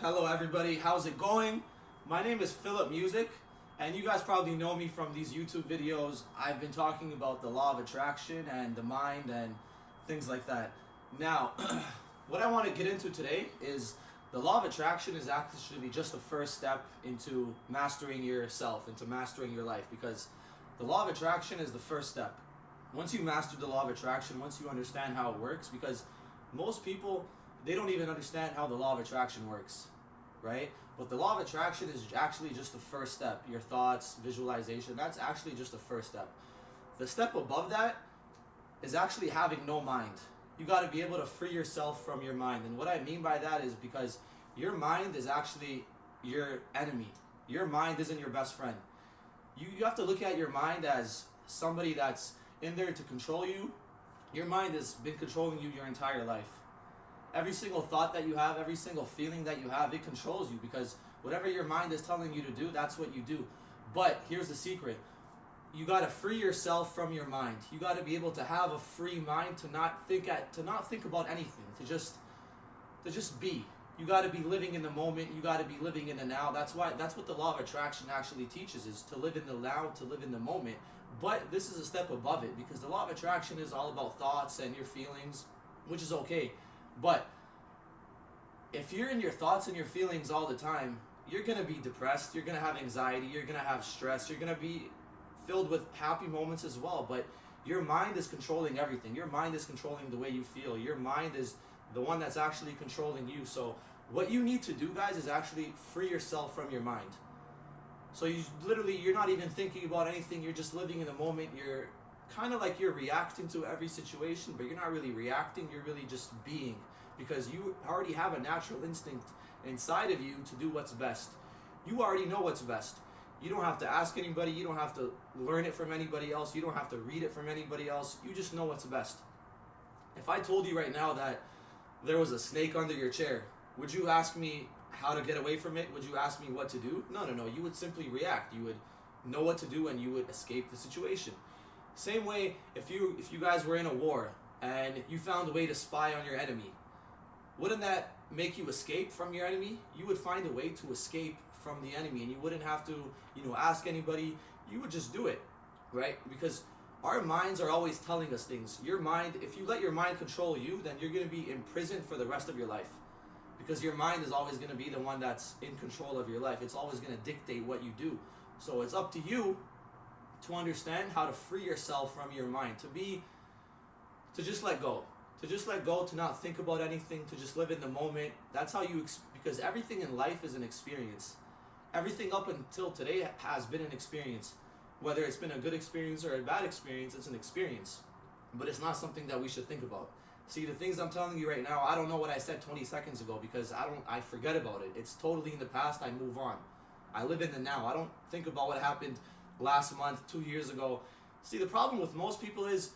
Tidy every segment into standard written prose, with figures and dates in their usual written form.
Hello everybody, how's it going? My name is Philip Music, and you guys probably know me from these YouTube videos. I've been talking about the law of attraction and the mind and things like that. Now, what I want to get into today is the law of attraction is actually just the first step into mastering yourself, into mastering your life, because the law of attraction is the first step. Once you master the law of attraction, once you understand how it works, because most people, they don't even understand how the law of attraction works, right? But the law of attraction is actually just the first step. Your thoughts, visualization, that's actually just the first step. The step above that is actually having no mind. You got to be able to free yourself from your mind. And what I mean by that is because your mind is actually your enemy. Your mind isn't your best friend. You have to look at your mind as somebody that's in there to control you. Your mind has been controlling you your entire life. Every single thought that you have, every single feeling that you have, it controls you, because whatever your mind is telling you to do, that's what you do. But here's the secret. You got to free yourself from your mind. You got to be able to have a free mind, to not think about anything, to just be. You got to be living in the moment. You got to be living in the now. That's what the law of attraction actually teaches, is to live in the now, to live in the moment. But this is a step above it, because the law of attraction is all about thoughts and your feelings, which is okay. But if you're in your thoughts and your feelings all the time, you're going to be depressed, you're going to have anxiety, you're going to have stress, you're going to be filled with happy moments as well. But your mind is controlling everything. Your mind is controlling the way you feel. Your mind is the one that's actually controlling you. So what you need to do, guys, is actually free yourself from your mind. So you're not even thinking about anything. You're just living in the moment. You're kind of like you're reacting to every situation, but you're not really reacting. You're really just being, because you already have a natural instinct inside of you to do what's best. You already know what's best. You don't have to ask anybody. You don't have to learn it from anybody else. You don't have to read it from anybody else. You just know what's best. If I told you right now that there was a snake under your chair, would you ask me how to get away from it? Would you ask me what to do? No. You would simply react. You would know what to do, and you would escape the situation. Same way, if you guys were in a war and you found a way to spy on your enemy, wouldn't that make you escape from your enemy? You would find a way to escape from the enemy, and you wouldn't have to, ask anybody. You would just do it, right? Because our minds are always telling us things. Your mind, if you let your mind control you, then you're going to be imprisoned for the rest of your life. Because your mind is always going to be the one that's in control of your life. It's always going to dictate what you do. So it's up to you to understand how to free yourself from your mind, to just let go, to not think about anything, to just live in the moment. That's how because everything in life is an experience. Everything up until today has been an experience. Whether it's been a good experience or a bad experience, it's an experience. But it's not something that we should think about. See, the things I'm telling you right now, I don't know what I said 20 seconds ago, because I forget about it. It's totally in the past. I move on. I live in the now. I don't think about what happened last month, 2 years ago. See, the problem with most people is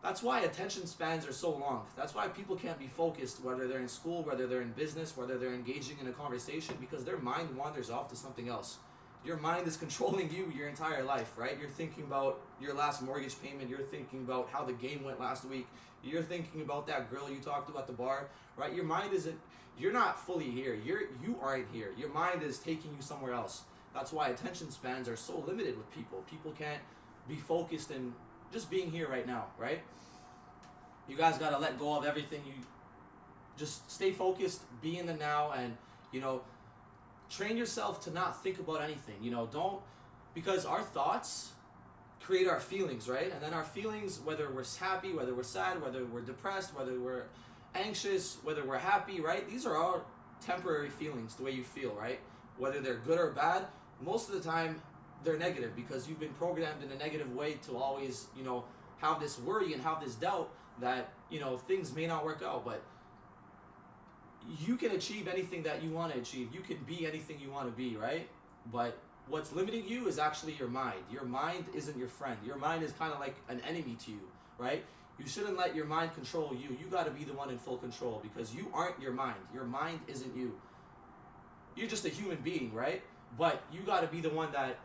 that's why attention spans are so long. That's why people can't be focused, whether they're in school, whether they're in business, whether they're engaging in a conversation, because their mind wanders off to something else. Your mind is controlling you your entire life, right? You're thinking about your last mortgage payment. You're thinking about how the game went last week. You're thinking about that girl you talked to at the bar, right? Your mind you're not fully here. You aren't here. Your mind is taking you somewhere else. That's why attention spans are so limited with people. People can't be focused in just being here right now, right? You guys got to let go of everything. You just stay focused, be in the now, and, train yourself to not think about anything. Because our thoughts create our feelings, right? And then our feelings, whether we're happy, whether we're sad, whether we're depressed, whether we're anxious, whether we're happy, right? These are all temporary feelings, the way you feel, right? Whether they're good or bad, most of the time they're negative, because you've been programmed in a negative way to always, have this worry and have this doubt that, things may not work out. But you can achieve anything that you want to achieve. You can be anything you want to be, right? But what's limiting you is actually your mind. Your mind isn't your friend. Your mind is kind of like an enemy to you, right? You shouldn't let your mind control you. You got to be the one in full control, because you aren't your mind. Your mind isn't you. You're just a human being, right? But you got to be the one that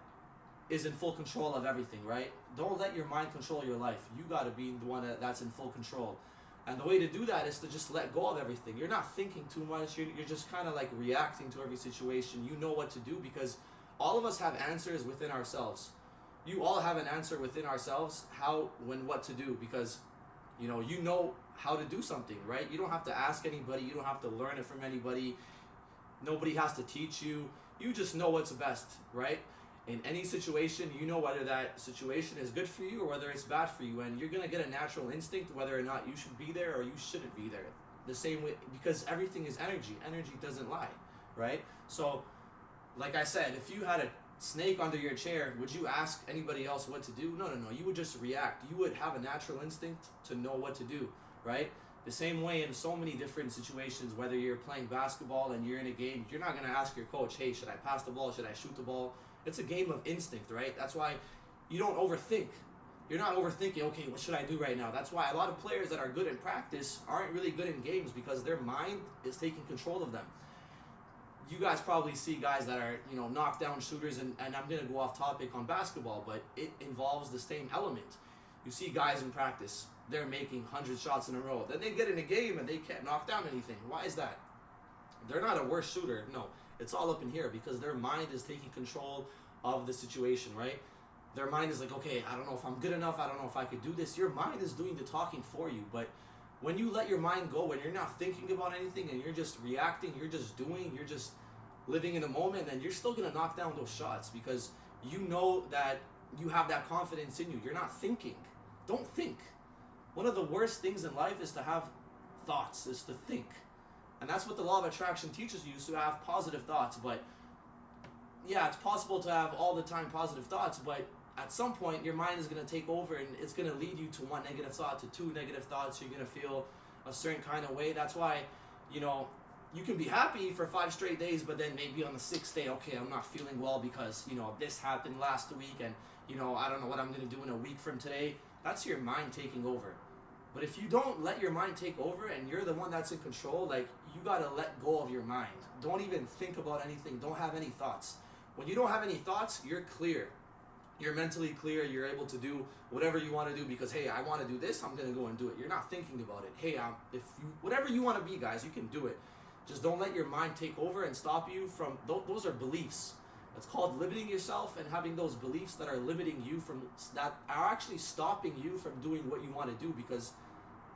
is in full control of everything, right? Don't let your mind control your life. You got to be the one that's in full control. And the way to do that is to just let go of everything. You're not thinking too much. You're just kind of like reacting to every situation. You know what to do because all of us have answers within ourselves. You all have an answer within ourselves, how, when, what to do, because you know how to do something, right? You don't have to ask anybody. You don't have to learn it from anybody. Nobody has to teach you. You just know what's best, right? In any situation, you know whether that situation is good for you or whether it's bad for you, and you're gonna get a natural instinct whether or not you should be there or you shouldn't be there. The same way, because everything is energy. Energy doesn't lie, right? So, like I said, if you had a snake under your chair, would you ask anybody else what to do? No. You would just react. You would have a natural instinct to know what to do, right? The same way in so many different situations, whether you're playing basketball and you're in a game, you're not gonna ask your coach, hey, should I pass the ball? Should I shoot the ball? It's a game of instinct, right? That's why you don't overthink. You're not overthinking, okay, what should I do right now? That's why a lot of players that are good in practice aren't really good in games because their mind is taking control of them. You guys probably see guys that are, knockdown shooters, and I'm going to go off topic on basketball, but it involves the same element. You see guys in practice, they're making 100 shots in a row. Then they get in a game and they can't knock down anything. Why is that? They're not a worse shooter. No, it's all up in here because their mind is taking control of the situation, right? Their mind is like, okay, I don't know if I'm good enough. I don't know if I could do this. Your mind is doing the talking for you. But when you let your mind go, when you're not thinking about anything and you're just reacting, you're just doing, you're just living in the moment, then you're still going to knock down those shots because you know that you have that confidence in you. You're not thinking. Don't think. One of the worst things in life is to have thoughts, is to think. And that's what the law of attraction teaches you, is to have positive thoughts. But yeah, it's possible to have all the time positive thoughts, but at some point your mind is going to take over and it's going to lead you to one negative thought, to two negative thoughts. You're going to feel a certain kind of way. That's why, you can be happy for 5 straight days, but then maybe on the 6th day, okay, I'm not feeling well because, this happened last week and, I don't know what I'm going to do in a week from today. That's your mind taking over. But if you don't let your mind take over and you're the one that's in control, like, you got to let go of your mind. Don't even think about anything. Don't have any thoughts. When you don't have any thoughts, you're clear. You're mentally clear. You're able to do whatever you want to do because, hey, I want to do this. I'm going to go and do it. You're not thinking about it. Hey, whatever you want to be, guys, you can do it. Just don't let your mind take over and stop you from, those are beliefs. It's called limiting yourself, and having those beliefs that are limiting you that are actually stopping you from doing what you want to do because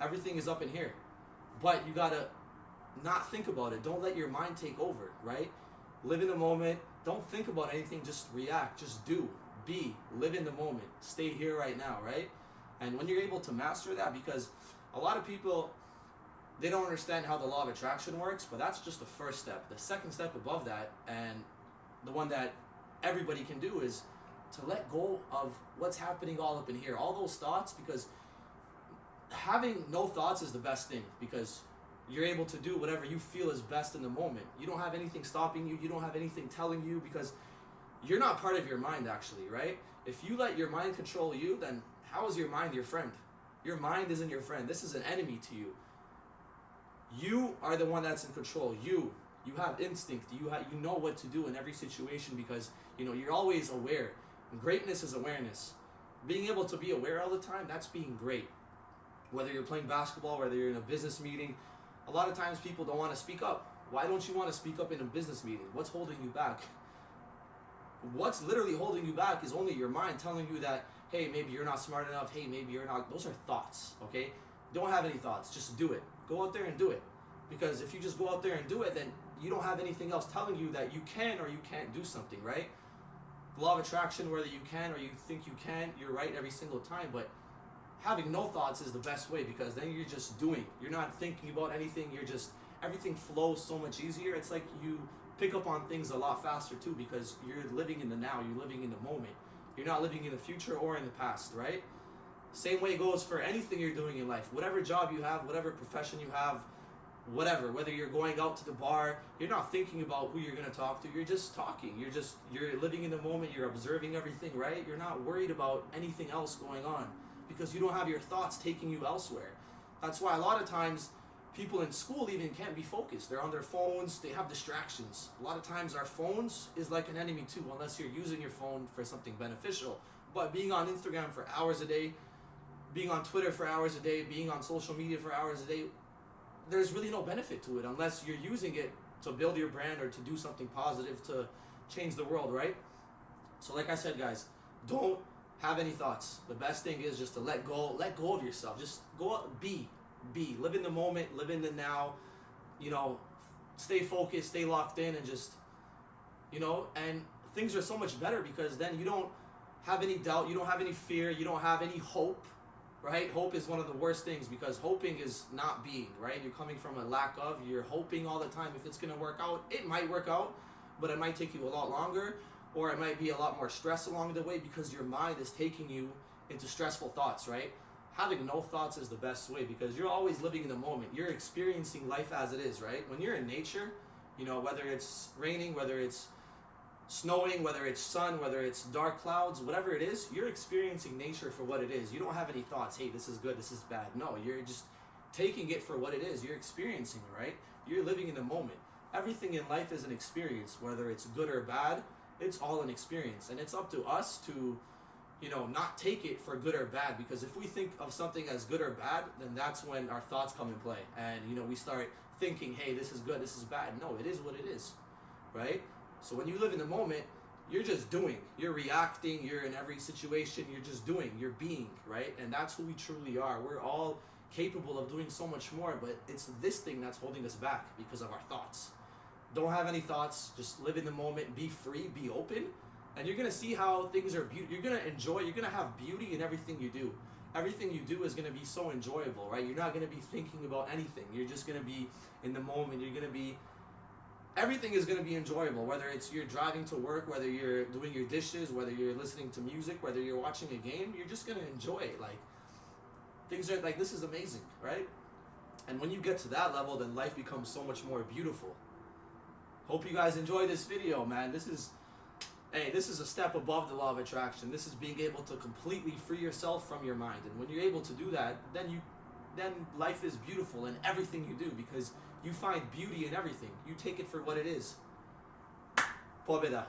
everything is up in here. But you got to not think about it. Don't let your mind take over, right? Live in the moment. Don't think about anything. Just react. Just do. Be. Live in the moment. Stay here right now, right? And when you're able to master that, because a lot of people, they don't understand how the law of attraction works, but that's just the first step. The second step above that, and the one that everybody can do, is to let go of what's happening all up in here. All those thoughts, because having no thoughts is the best thing, because you're able to do whatever you feel is best in the moment. You don't have anything stopping you. You don't have anything telling you, because you're not part of your mind, actually, right? If you let your mind control you, then how is your mind your friend? Your mind isn't your friend. This is an enemy to you. You are the one that's in control. You have instinct. You know what to do in every situation because you're always aware. Greatness is awareness. Being able to be aware all the time, that's being great. Whether you're playing basketball, whether you're in a business meeting, a lot of times people don't want to speak up. Why don't you want to speak up in a business meeting? What's holding you back? What's literally holding you back is only your mind telling you that, hey, maybe you're not smart enough. Hey, maybe you're not. Those are thoughts, okay? Don't have any thoughts. Just do it. Go out there and do it. Because if you just go out there and do it, then you don't have anything else telling you that you can or you can't do something, right? The law of attraction, whether you can or you think you can, you're right every single time. But having no thoughts is the best way, because then you're just doing. You're not thinking about anything. Everything flows so much easier. It's like you pick up on things a lot faster too, because you're living in the now. You're living in the moment. You're not living in the future or in the past, right? Same way goes for anything you're doing in life. Whatever job you have, whatever profession you have, whatever, whether you're going out to the bar, you're not thinking about who you're going to talk to. You're just talking. You're living in the moment. You're observing everything, right? You're not worried about anything else going on because you don't have your thoughts taking you elsewhere. That's why a lot of times people in school even can't be focused. They're on their phones. They have distractions. A lot of times our phones is like an enemy too, unless you're using your phone for something beneficial. But being on Instagram for hours a day, being on Twitter for hours a day, being on social media for hours a day, there's really no benefit to it unless you're using it to build your brand or to do something positive to change the world, right? So like I said, guys, don't have any thoughts. The best thing is just to let go of yourself. Just go out, live in the moment, live in the now, you know, stay focused, stay locked in, and just, you know, and things are so much better because then you don't have any doubt, you don't have any fear, you don't have any hope, right? Hope is one of the worst things because hoping is not being, right? You're coming from a lack of, you're hoping all the time if it's going to work out. It might work out, but it might take you a lot longer, or it might be a lot more stress along the way because your mind is taking you into stressful thoughts, right? Having no thoughts is the best way because you're always living in the moment. You're experiencing life as it is, right? When you're in nature, you know, whether it's raining, whether it's snowing, whether it's sun, whether it's dark clouds, whatever it is, you're experiencing nature for what it is. You don't have any thoughts, hey, this is good, this is bad. No, you're just taking it for what it is. You're experiencing it, right? You're living in the moment. Everything in life is an experience, whether it's good or bad, it's all an experience. And it's up to us to, you know, not take it for good or bad, because if we think of something as good or bad, then that's when our thoughts come in play. And, you know, we start thinking, hey, this is good, this is bad. No, it is what it is, right? So when you live in the moment, you're just doing, you're reacting, you're in every situation, you're just doing, you're being, right? And that's who we truly are. We're all capable of doing so much more, but it's this thing that's holding us back because of our thoughts. Don't have any thoughts, just live in the moment, be free, be open, and you're gonna see how things are beautiful. You're gonna enjoy, you're gonna have beauty in everything you do. Everything you do is gonna be so enjoyable, right? You're not gonna be thinking about anything. You're just gonna be in the moment, you're gonna be, everything is going to be enjoyable, whether it's you're driving to work, whether you're doing your dishes, whether you're listening to music, whether you're watching a game, you're just going to enjoy it. Like, things are like, this is amazing, right? And when you get to that level, then life becomes so much more beautiful. Hope you guys enjoy this video, man. This is a step above the law of attraction. This is being able to completely free yourself from your mind. And when you're able to do that, then life is beautiful in everything you do, because you find beauty in everything. You take it for what it is. Pobeda.